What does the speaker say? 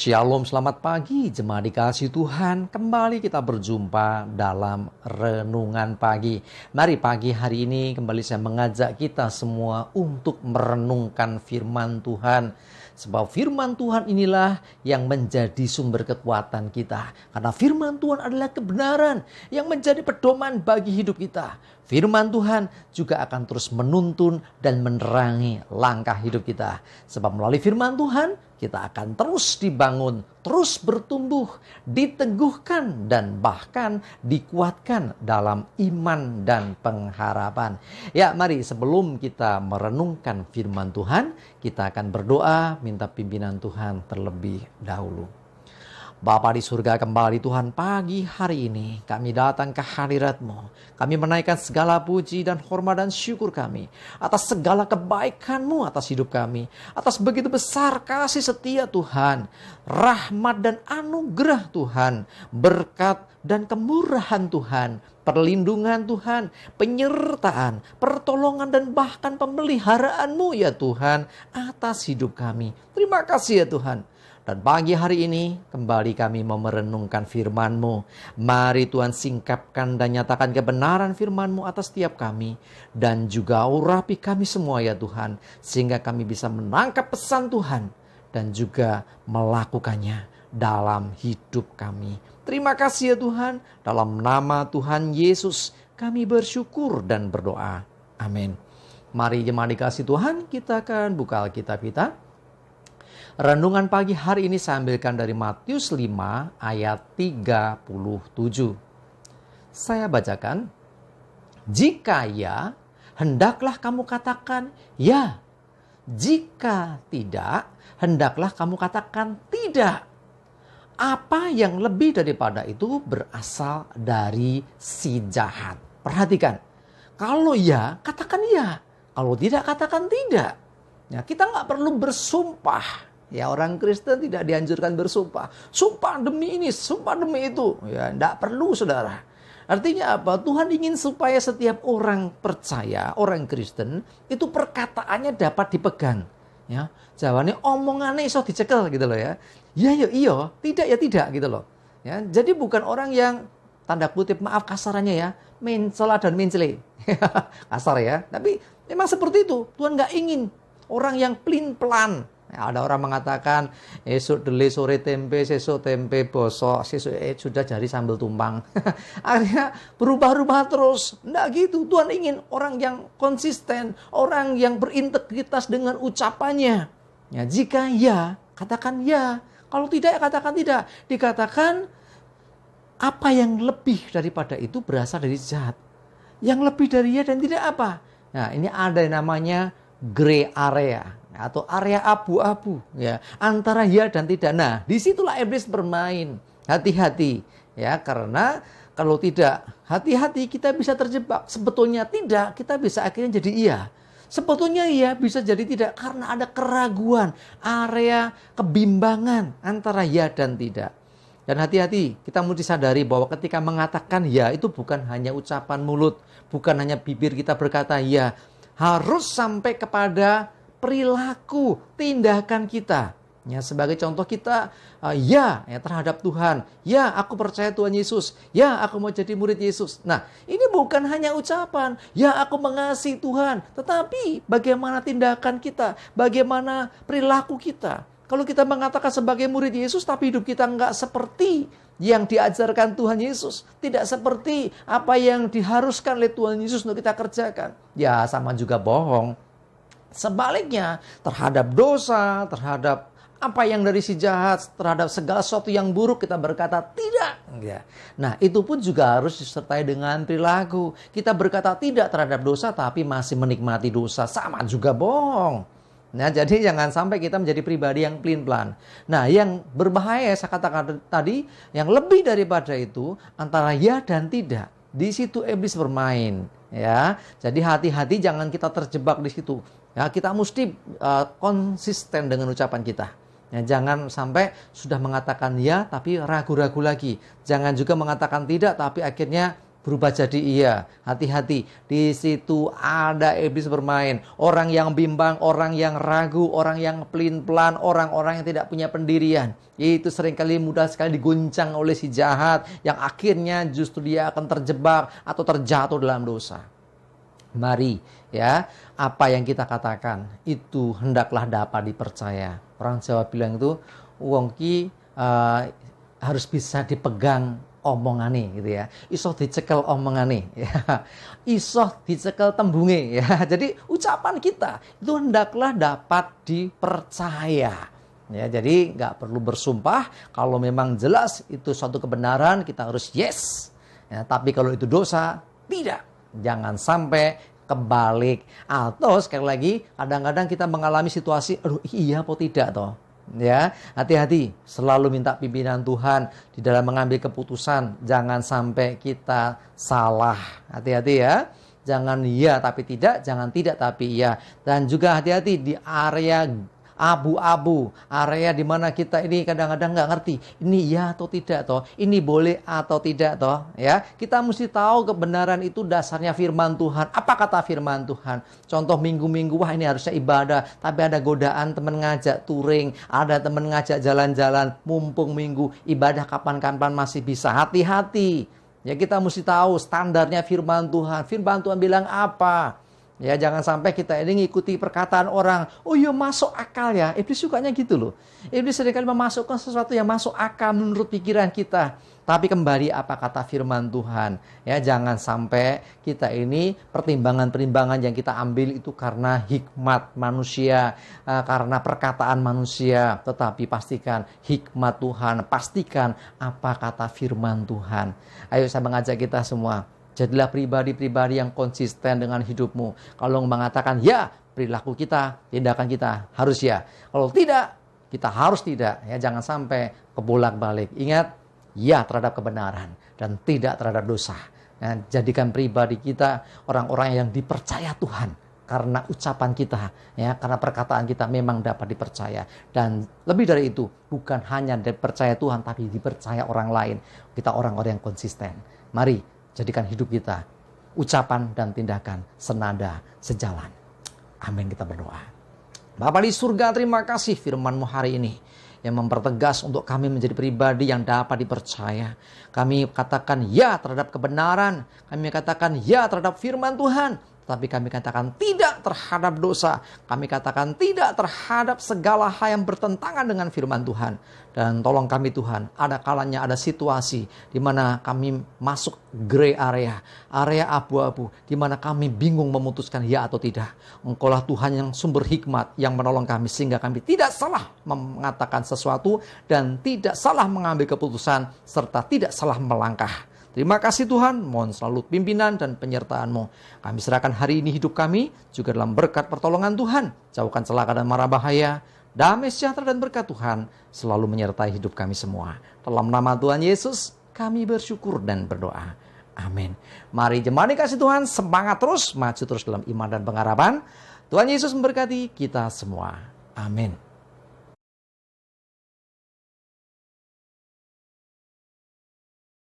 Shalom, selamat pagi jemaat dikasih Tuhan. Kembali kita berjumpa dalam renungan pagi. Mari pagi hari ini kembali saya mengajak kita semua untuk merenungkan firman Tuhan. Sebab firman Tuhan inilah yang menjadi sumber kekuatan kita. Karena firman Tuhan adalah kebenaran yang menjadi pedoman bagi hidup kita. Firman Tuhan juga akan terus menuntun dan menerangi langkah hidup kita. Sebab melalui firman Tuhan kita akan terus dibangun, terus bertumbuh, diteguhkan dan bahkan dikuatkan dalam iman dan pengharapan. Ya, mari sebelum kita merenungkan firman Tuhan, kita akan berdoa minta pimpinan Tuhan terlebih dahulu. Bapa di surga, kembali Tuhan pagi hari ini kami datang ke hadirat-Mu. Kami menaikkan segala puji dan hormat dan syukur kami atas segala kebaikan-Mu atas hidup kami. Atas begitu besar kasih setia Tuhan, rahmat dan anugerah Tuhan, berkat dan kemurahan Tuhan, perlindungan Tuhan, penyertaan, pertolongan dan bahkan pemeliharaan-Mu ya Tuhan atas hidup kami. Terima kasih ya Tuhan. Dan pagi hari ini kembali kami mau merenungkan firman-Mu. Mari Tuhan singkapkan dan nyatakan kebenaran firman-Mu atas setiap kami. Dan juga urapi kami semua ya Tuhan. Sehingga kami bisa menangkap pesan Tuhan. Dan juga melakukannya dalam hidup kami. Terima kasih ya Tuhan. Dalam nama Tuhan Yesus kami bersyukur dan berdoa. Amin. Mari jemaat dikasih Tuhan, kita akan buka Alkitab kita. Renungan pagi hari ini saya ambilkan dari Matius 5 ayat 37. Saya bacakan. Jika ya, hendaklah kamu katakan ya. Jika tidak, hendaklah kamu katakan tidak. Apa yang lebih daripada itu berasal dari si jahat. Perhatikan. Kalau ya, katakan ya. Kalau tidak, katakan tidak. Ya, kita nggak perlu bersumpah. Ya, orang Kristen tidak dianjurkan bersumpah. Sumpah demi ini, sumpah demi itu. Ya, tidak perlu saudara. Artinya apa? Tuhan ingin supaya setiap orang percaya, orang Kristen, itu perkataannya dapat dipegang. Ya, jawabannya omongannya iso dicekel gitu loh ya. Ya ya iya, tidak ya tidak gitu loh. Ya, jadi bukan orang yang tanda kutip maaf kasarannya ya, mencela dan mencele. Kasar ya. Tapi memang seperti itu. Tuhan nggak ingin orang yang pelin-pelan. Ada orang mengatakan esok dele sore tempe, sesuk tempe bosok, sesuk sudah jadi sambal tumpang. Akhirnya berubah-ubah terus. Enggak gitu. Tuhan ingin orang yang konsisten, orang yang berintegritas dengan ucapannya. Ya, jika ya, katakan ya. Kalau tidak, katakan tidak. Dikatakan apa yang lebih daripada itu berasal dari jahat. Yang lebih dari ya dan tidak apa. Nah, ini ada yang namanya gray area atau area abu-abu ya, antara ya dan tidak. Nah, disitulah iblis bermain. Hati-hati ya, karena kalau tidak hati-hati kita bisa terjebak. Sebetulnya tidak, kita bisa akhirnya jadi iya. Sebetulnya iya, bisa jadi tidak karena ada keraguan, area kebimbangan antara ya dan tidak. Dan hati-hati, kita mesti sadari bahwa ketika mengatakan ya itu bukan hanya ucapan mulut, bukan hanya bibir kita berkata ya, harus sampai kepada perilaku, tindakan kita. Ya, sebagai contoh kita, ya terhadap Tuhan. Ya, aku percaya Tuhan Yesus. Ya, aku mau jadi murid Yesus. Nah, ini bukan hanya ucapan. Ya, aku mengasihi Tuhan. Tetapi bagaimana tindakan kita? Bagaimana perilaku kita? Kalau kita mengatakan sebagai murid Yesus, tapi hidup kita enggak seperti yang diajarkan Tuhan Yesus. Tidak seperti apa yang diharuskan oleh Tuhan Yesus untuk kita kerjakan. Ya, sama juga bohong. Sebaliknya, terhadap dosa, terhadap apa yang dari si jahat, terhadap segala sesuatu yang buruk kita berkata tidak. Ya. Nah, itu pun juga harus disertai dengan perilaku. Kita berkata tidak terhadap dosa tapi masih menikmati dosa, sama juga bohong. Nah, jadi jangan sampai kita menjadi pribadi yang pelin-pelan. Nah, yang berbahaya saya katakan tadi, yang lebih daripada itu antara ya dan tidak. Di situ iblis bermain, ya. Jadi hati-hati jangan kita terjebak di situ. Ya, kita mesti konsisten dengan ucapan kita. Ya, jangan sampai sudah mengatakan ya tapi ragu-ragu lagi. Jangan juga mengatakan tidak tapi akhirnya berubah jadi iya. Hati-hati, di situ ada iblis bermain. Orang yang bimbang, orang yang ragu, orang yang pelin-pelan, orang-orang yang tidak punya pendirian. Itu seringkali mudah sekali diguncang oleh si jahat, yang akhirnya justru dia akan terjebak atau terjatuh dalam dosa. Mari ya, apa yang kita katakan itu hendaklah dapat dipercaya. Orang Jawa bilang itu, wong ki harus bisa dipegang omongane gitu ya. Iso dicekel omongane ya. Iso dicekel tembunge ya. Jadi ucapan kita itu hendaklah dapat dipercaya. Ya, jadi nggak perlu bersumpah. Kalau memang jelas itu suatu kebenaran, kita harus yes. Ya, tapi kalau itu dosa, tidak. Jangan sampai kebalik. Atau sekali lagi, kadang-kadang kita mengalami situasi, aduh iya apa tidak toh. Ya, hati-hati, selalu minta pimpinan Tuhan di dalam mengambil keputusan. Jangan sampai kita salah. Hati-hati ya. Jangan iya tapi tidak, jangan tidak tapi iya. Dan juga hati-hati di area abu-abu, area di mana kita ini kadang-kadang nggak ngerti ini ya atau tidak toh, ini boleh atau tidak toh, ya. Kita mesti tahu kebenaran itu dasarnya firman Tuhan. Apa kata firman Tuhan? Contoh minggu-minggu, wah ini harusnya ibadah, tapi ada godaan teman ngajak touring, ada teman ngajak jalan-jalan, mumpung minggu, ibadah kapan-kapan masih bisa. Hati-hati. Ya, kita mesti tahu standarnya firman Tuhan. Firman Tuhan bilang apa? Ya, jangan sampai kita ini ngikuti perkataan orang. Oh iya, masuk akal ya. Iblis sukanya gitu loh. Iblis seringkali memasukkan sesuatu yang masuk akal menurut pikiran kita. Tapi kembali apa kata firman Tuhan. Ya, jangan sampai kita ini pertimbangan-pertimbangan yang kita ambil itu karena hikmat manusia, karena perkataan manusia. Tetapi pastikan hikmat Tuhan, pastikan apa kata firman Tuhan. Ayo saya mengajak kita semua. Jadilah pribadi-pribadi yang konsisten dengan hidupmu. Kalau mengatakan ya, perilaku kita, tindakan kita harus ya. Kalau tidak, kita harus tidak. Ya, jangan sampai kebolak-balik. Ingat, ya terhadap kebenaran dan tidak terhadap dosa. Ya, jadikan pribadi kita orang-orang yang dipercaya Tuhan. Karena ucapan kita, ya, karena perkataan kita memang dapat dipercaya. Dan lebih dari itu, bukan hanya dipercaya Tuhan, tapi dipercaya orang lain. Kita orang-orang yang konsisten. Mari, jadikan hidup kita, ucapan dan tindakan senada, sejalan. Amin, kita berdoa. Bapa di surga, terima kasih firman-Mu hari ini yang mempertegas untuk kami menjadi pribadi yang dapat dipercaya. Kami katakan ya terhadap kebenaran, kami katakan ya terhadap firman Tuhan. Tapi kami katakan tidak terhadap dosa. Kami katakan tidak terhadap segala hal yang bertentangan dengan firman Tuhan. Dan tolong kami Tuhan, ada kalanya ada situasi di mana kami masuk gray area, area abu-abu, di mana kami bingung memutuskan ya atau tidak. Engkaulah Tuhan yang sumber hikmat yang menolong kami sehingga kami tidak salah mengatakan sesuatu dan tidak salah mengambil keputusan serta tidak salah melangkah. Terima kasih Tuhan, mohon selalu pimpinan dan penyertaan-Mu. Kami serahkan hari ini hidup kami juga dalam berkat pertolongan Tuhan. Jauhkan celaka dan mara bahaya, damai sejahtera dan berkat Tuhan selalu menyertai hidup kami semua. Dalam nama Tuhan Yesus, kami bersyukur dan berdoa. Amin. Mari jemaat dikasih Tuhan, semangat terus, maju terus dalam iman dan pengharapan. Tuhan Yesus memberkati kita semua. Amin.